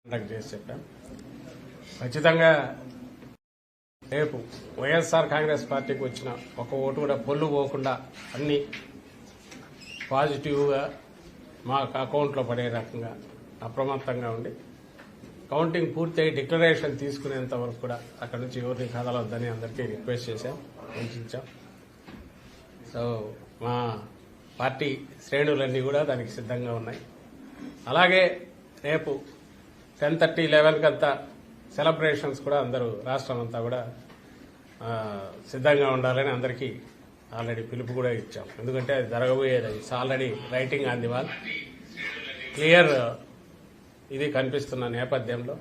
చేసి చెప్పాం. ఖచ్చితంగా రేపు వైఎస్ఆర్ కాంగ్రెస్ పార్టీకి వచ్చిన ఒక ఓటు కూడా పొల్లు పోకుండా అన్ని పాజిటివ్గా మా అకౌంట్లో పడే రకంగా అప్రమత్తంగా ఉండి కౌంటింగ్ పూర్తయి డిక్లరేషన్ తీసుకునేంత వరకు కూడా అక్కడి నుంచి ఎవరిని కదలొద్దని అందరికీ రిక్వెస్ట్ చేశాం, సూచించాం. సో మా పార్టీ శ్రేణులన్నీ కూడా దానికి సిద్ధంగా ఉన్నాయి. అలాగే రేపు 10:30, 11 కంతా సెలబ్రేషన్స్ కూడా అందరూ రాష్ట్రం అంతా కూడా సిద్ధంగా ఉండాలని అందరికీ ఆల్రెడీ పిలుపు కూడా ఇచ్చాం. ఎందుకంటే అది జరగబోయేది, it's already writing on the wall. Clear ఇది కనిపిస్తున్న నేపథ్యంలో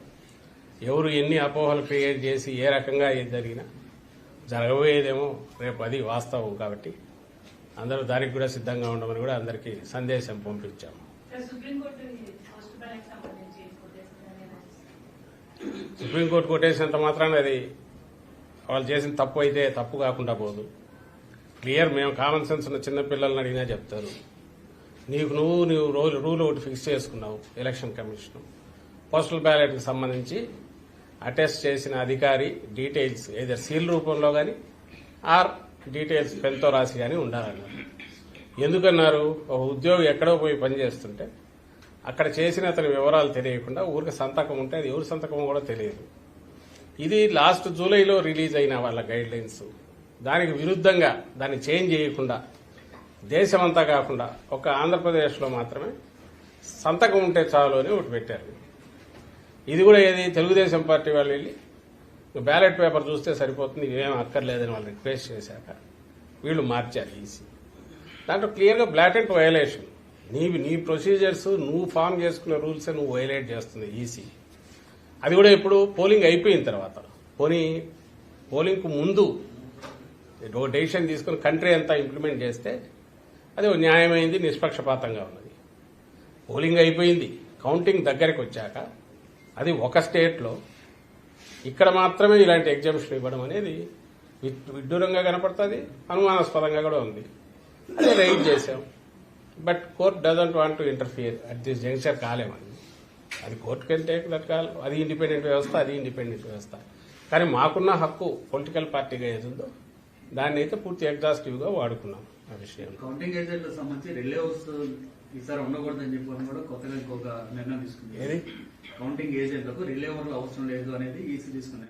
ఎవరు ఎన్ని అపోహలు క్రియేట్ చేసి ఏ రకంగా ఏది జరిగినా జరగబోయేదేమో రేపు అది వాస్తవం. కాబట్టి అందరూ దానికి కూడా సిద్ధంగా ఉండమని కూడా అందరికీ సందేశం పంపించాము. సుప్రీంకోర్టు కొట్టేసినంత మాత్రాన అది వాళ్ళు చేసిన తప్పు అయితే తప్పు కాకుండా పోదు. క్లియర్, మేము కామన్ సెన్స్ ఉన్న చిన్నపిల్లల్ని అడిగినా చెప్తారు. నువ్వు రూల్ ఒకటి ఫిక్స్ చేసుకున్నావు. ఎలక్షన్ కమిషన్ పోస్టల్ బ్యాలెట్కి సంబంధించి అటెస్ట్ చేసిన అధికారి డీటెయిల్స్ ఏదైనా సీల్ రూపంలో కానీ ఆర్ డీటెయిల్స్ పెన్తో రాసి కానీ ఉండాలన్నారు. ఎందుకన్నారు? ఒక ఉద్యోగి ఎక్కడో పోయి పనిచేస్తుంటే అక్కడ చేసిన అతని వివరాలు తెలియకుండా ఊరికి సంతకం ఉంటే అది ఎవరి సంతకం కూడా తెలియదు. ఇది లాస్ట్ జూలైలో రిలీజ్ అయిన వాళ్ళ గైడ్ లైన్స్. దానికి విరుద్ధంగా దాన్ని చేంజ్ చేయకుండా దేశమంతా కాకుండా ఒక ఆంధ్రప్రదేశ్లో మాత్రమే సంతకం ఉంటే చాలు అని ఒకటి పెట్టారు. ఇది కూడా ఏది తెలుగుదేశం పార్టీ వాళ్ళు వెళ్ళి బ్యాలెట్ పేపర్ చూస్తే సరిపోతుంది, ఇవేం అక్కర్లేదని వాళ్ళు రిక్వెస్ట్ చేశాక వీళ్ళు మార్చారు ఈసీ. దాంట్లో క్లియర్గా బ్లాటెంట్ వయలేషన్. నీ ప్రొసీజర్స్ నువ్వు ఫామ్ చేసుకున్న రూల్స్ నువ్వు వైలేట్ చేస్తుంది ఈసీ. అది కూడా ఇప్పుడు పోలింగ్ అయిపోయిన తర్వాత, పోలింగ్కు ముందు డెసిషన్ తీసుకుని కంట్రీ అంతా ఇంప్లిమెంట్ చేస్తే అది న్యాయమైంది, నిష్పక్షపాతంగా ఉన్నది. పోలింగ్ అయిపోయింది, కౌంటింగ్ దగ్గరికి వచ్చాక అది ఒక స్టేట్లో ఇక్కడ మాత్రమే ఇలాంటి ఎగ్జామ్షన్ ఇవ్వడం అనేది విడ్డూరంగా కనపడుతుంది, అనుమానాస్పదంగా కూడా ఉంది. అదే రైట్ చేశాం. But court doesn't want to interfere at this juncture. కాలేమని అది court can take that call. అది ఇండిపెండెంట్ వ్యవస్థ. కానీ మాకున్న హక్కు పొలిటికల్ పార్టీగా ఏదుందో దాన్ని అయితే పూర్తి ఎగ్జాస్టివ్ గా వాడుకున్నాం. ఆ విషయం కౌంటింగ్ ఏజెంట్లకు సంబంధించి రిలే హౌస్ ఈసారి ఉండకూడదని చెప్పి కూడా కొత్తగా ఇంకొక నిర్ణయం తీసుకుంది. ఏది కౌంటింగ్ ఏజెంట్లకు రిలే అవసరం లేదు అనేది ఈసీ తీసుకున్నారు.